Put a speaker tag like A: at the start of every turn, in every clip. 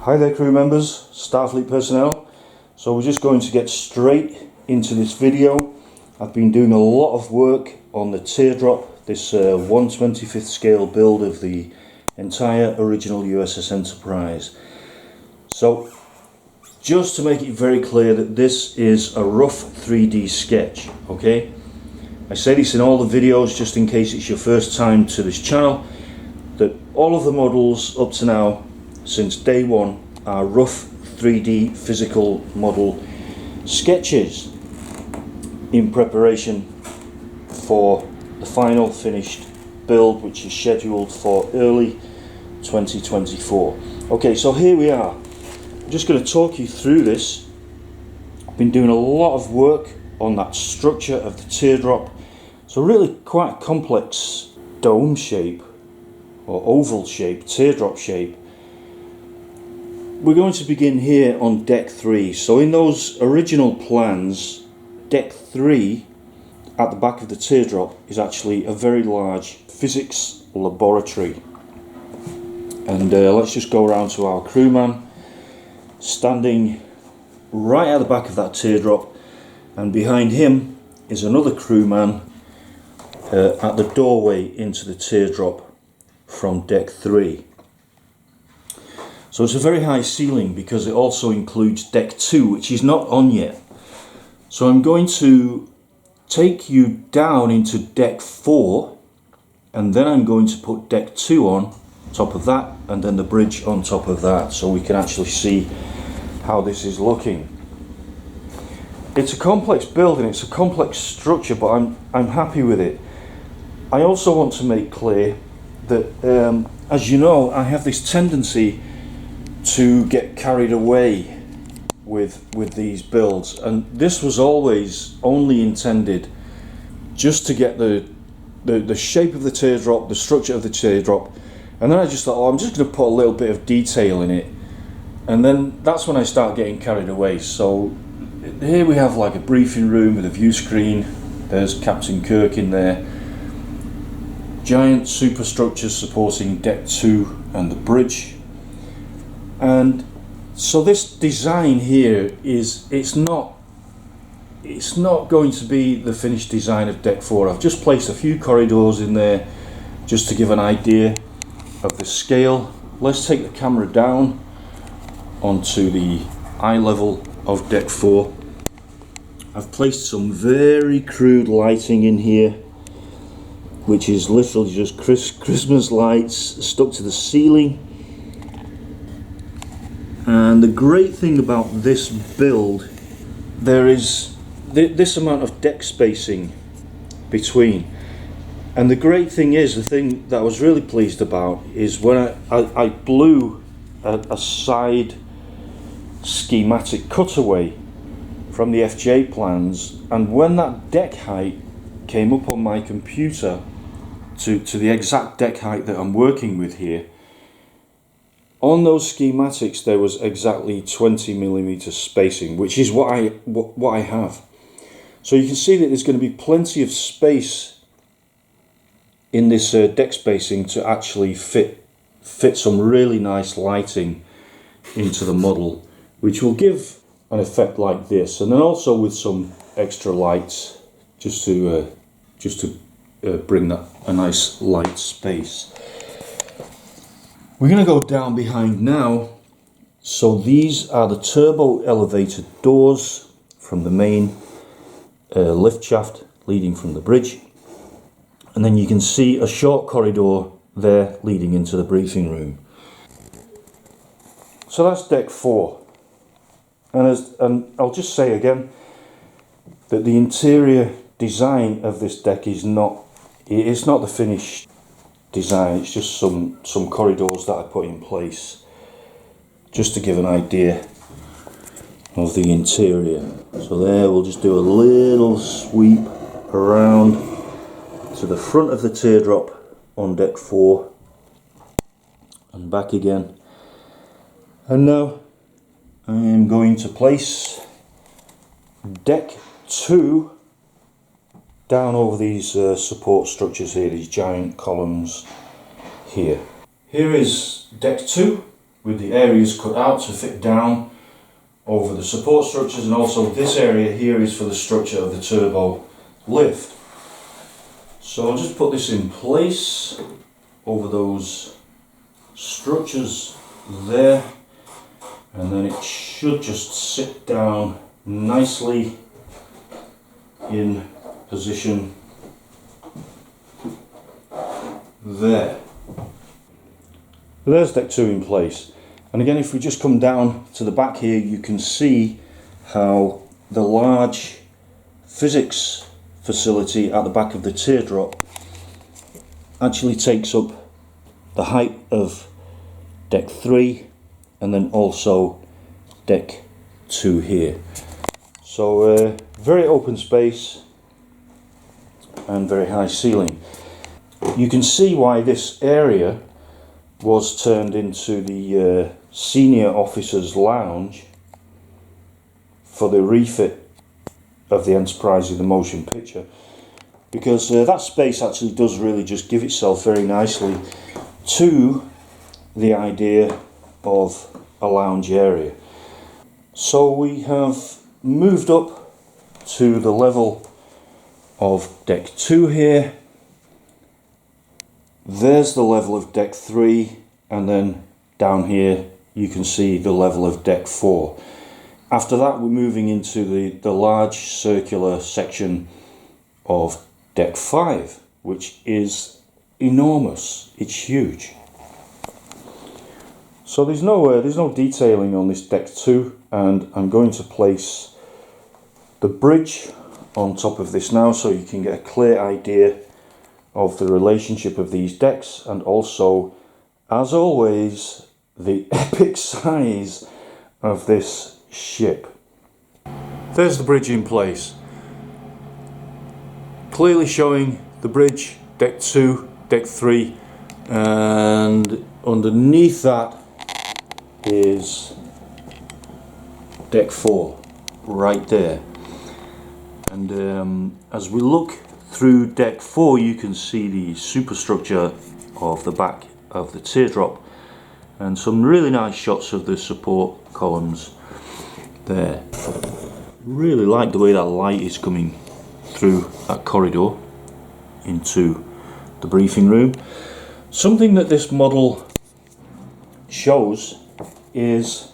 A: Hi there crew members, Starfleet personnel. So we're just going to get straight into this video. I've been doing a lot of work on the teardrop, this 1/25th scale build of the entire original USS Enterprise. So just to make it very clear that this is a rough 3D sketch, okay? I say this in all the videos just in case it's your first time to this channel, that all of the models up to now since day one are rough 3D physical model sketches in preparation for the final finished build, which is scheduled for early 2024. Okay, so here we are. I'm just going to talk you through this. I've been doing a lot of work on that structure of the teardrop. So really quite a complex dome shape or oval shape, teardrop shape. We're going to begin here on deck 3. So in those original plans, deck 3 at the back of the teardrop is actually a very large physics laboratory. And let's just go around to our crewman standing right at the back of that teardrop, and behind him is another crewman at the doorway into the teardrop from deck 3. So it's a very high ceiling because it also includes deck 2, which is not on yet. So I'm going to take you down into deck 4, and then I'm going to put deck 2 on top of that, and then the bridge on top of that, so we can actually see how this is looking. It's a complex build and it's a complex structure, but I'm happy with it. I also want to make clear that, as you know, I have this tendency to get carried away with these builds, and this was always only intended just to get the shape of the teardrop, the structure of the teardrop, and then I just thought, oh, I'm just going to put a little bit of detail in it, and then that's when I start getting carried away. So here we have like a briefing room with a view screen. There's Captain Kirk in there. Giant superstructures supporting deck 2 and the bridge. And so this design here is, it's not going to be the finished design of deck 4. I've just placed a few corridors in there just to give an idea of the scale. Let's take the camera down onto the eye level of deck 4. I've placed some very crude lighting in here, which is literally just Christmas lights stuck to the ceiling. And the great thing about this build, there is this amount of deck spacing between. And the great thing is, the thing that I was really pleased about is when I blew a side schematic cutaway from the FJ plans, and when that deck height came up on my computer to the exact deck height that I'm working with here, on those schematics there was exactly 20mm spacing, which is what I have. So you can see that there's going to be plenty of space in this deck spacing to actually fit some really nice lighting into the model, which will give an effect like this, and then also with some extra lights just to bring that a nice light space. We're going to go down behind now. So these are the turbo elevated doors from the main lift shaft leading from the bridge, and then you can see a short corridor there leading into the briefing room. So that's deck 4, and I'll just say again that the interior design of this deck is not the finished design. It's just some corridors that I put in place just to give an idea of the interior. So there, we'll just do a little sweep around to the front of the teardrop on deck 4 and back again. And now I am going to place deck 2 down over these support structures here, these giant columns here. Here is deck 2 with the areas cut out to fit down over the support structures, and also this area here is for the structure of the turbo lift. So I'll just put this in place over those structures there, and then it should just sit down nicely in position there. There's deck 2 in place, and again, if we just come down to the back here, you can see how the large physics facility at the back of the teardrop actually takes up the height of deck 3 and then also deck 2 here. So very open space and very high ceiling. You can see why this area was turned into the senior officers lounge for the refit of the Enterprise in the motion picture, because that space actually does really just give itself very nicely to the idea of a lounge area. So we have moved up to the level of deck 2 here. There's the level of deck 3, and then down here you can see the level of deck 4. After that, we're moving into the large circular section of deck 5, which is enormous. It's huge. So there's no detailing on this deck 2, and I'm going to place the bridge on top of this now so you can get a clear idea of the relationship of these decks, and also, as always, the epic size of this ship. There's the bridge in place, clearly showing the bridge, deck 2, deck 3, and underneath that is deck 4 right there. And as we look through deck 4, you can see the superstructure of the back of the teardrop and some really nice shots of the support columns there. Really like the way that light is coming through that corridor into the briefing room. Something that this model shows is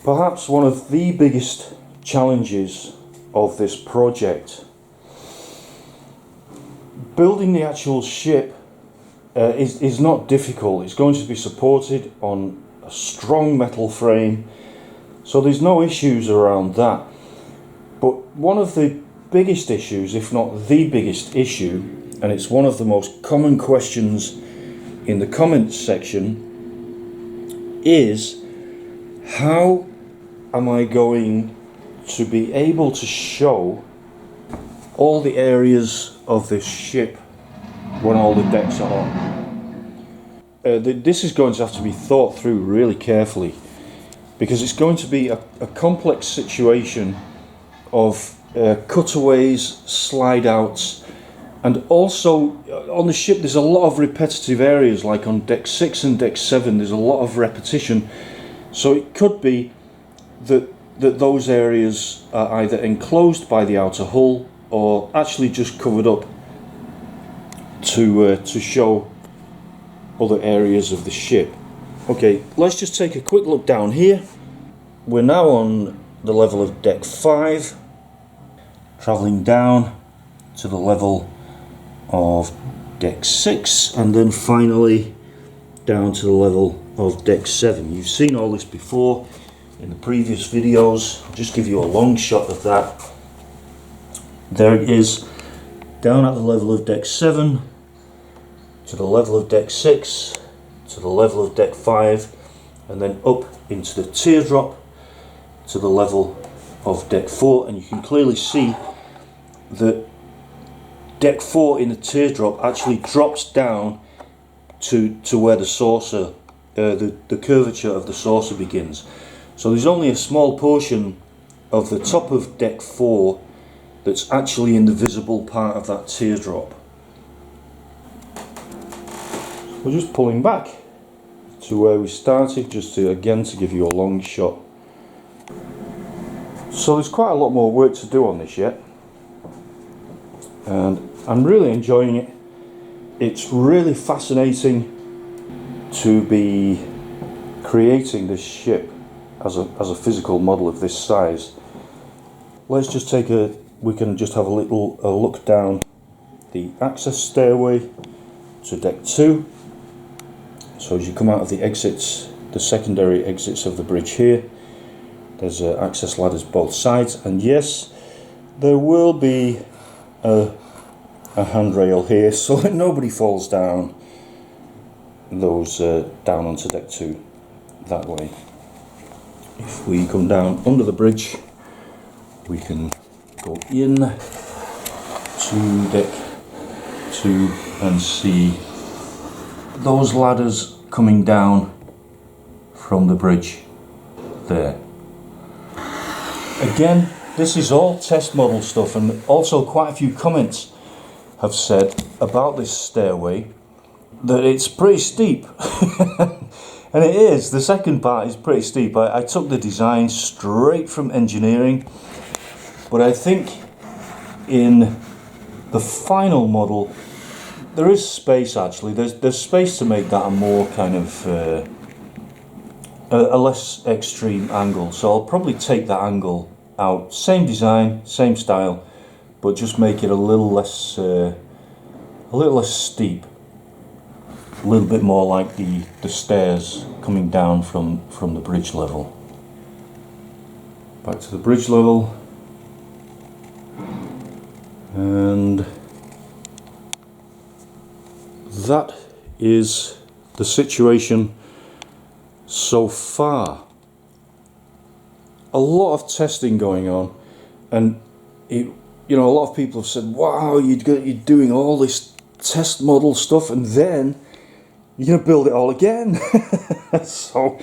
A: perhaps one of the biggest challenges of this project. Building the actual ship is not difficult. It's going to be supported on a strong metal frame, so there's no issues around that. But one of the biggest issues, if not the biggest issue, and it's one of the most common questions in the comments section, is how am I going to be able to show all the areas of this ship when all the decks are on. This is going to have to be thought through really carefully, because it's going to be a complex situation of cutaways, slide outs, and also on the ship there's a lot of repetitive areas, like on deck 6 and deck 7 there's a lot of repetition, so it could be that those areas are either enclosed by the outer hull or actually just covered up to show other areas of the ship. Okay, let's just take a quick look down here. We're now on the level of deck 5, travelling down to the level of deck 6, and then finally down to the level of deck 7. You've seen all this before in the previous videos. I'll just give you a long shot of that. There it is, down at the level of deck 7, to the level of deck 6, to the level of deck 5, and then up into the teardrop to the level of deck 4. And you can clearly see that deck 4 in the teardrop actually drops down to where the saucer, the curvature of the saucer begins. So there's only a small portion of the top of deck 4 that's actually in the visible part of that teardrop. We're just pulling back the to where we started, just to again to give you a long shot. So there's quite a lot more work to do on this yet, and I'm really enjoying it. It's really fascinating to be creating this ship as a physical model of this size. Let's just we can just have a look down the access stairway to deck 2. So as you come out of the exits, the secondary exits of the bridge here, there's access ladders both sides, and yes, there will be a handrail here so that nobody falls down down onto deck 2 that way. If we come down under the bridge, we can go in to deck 2 and see those ladders coming down from the bridge there. Again, this is all test model stuff, and also quite a few comments have said about this stairway that it's pretty steep. And it is, the second part is pretty steep. I took the design straight from engineering, but I think in the final model there is space actually. There's space to make that a more kind of a less extreme angle. So I'll probably take that angle out. Same design, same style, but just make it a little less steep. A little bit more like the stairs coming down from the bridge level. Back to the bridge level, and that is the situation so far. A lot of testing going on, and a lot of people have said, wow, you're doing all this test model stuff and then you're going to build it all again. So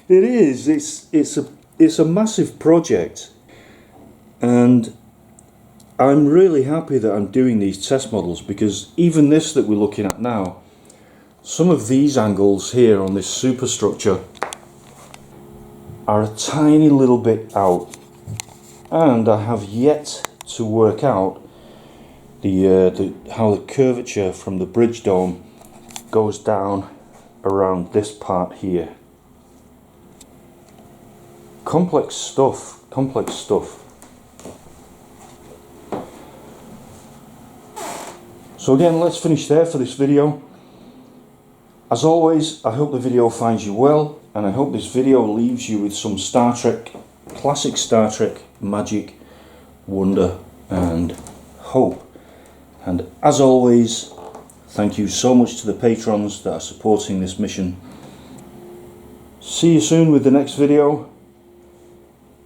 A: it is, it's a massive project, and I'm really happy that I'm doing these test models, because even this that we're looking at now, some of these angles here on this superstructure are a tiny little bit out, and I have yet to work out how the curvature from the bridge dome goes down around this part here. Complex stuff, complex stuff. So again, let's finish there for this video. As always, I hope the video finds you well, and I hope this video leaves you with some Star Trek, classic Star Trek magic, wonder and hope. And as always, thank you so much to the patrons that are supporting this mission. See you soon with the next video.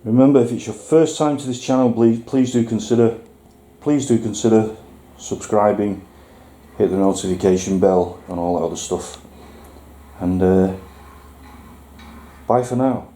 A: Remember, if it's your first time to this channel, please do consider subscribing, hit the notification bell and all that other stuff. And bye for now.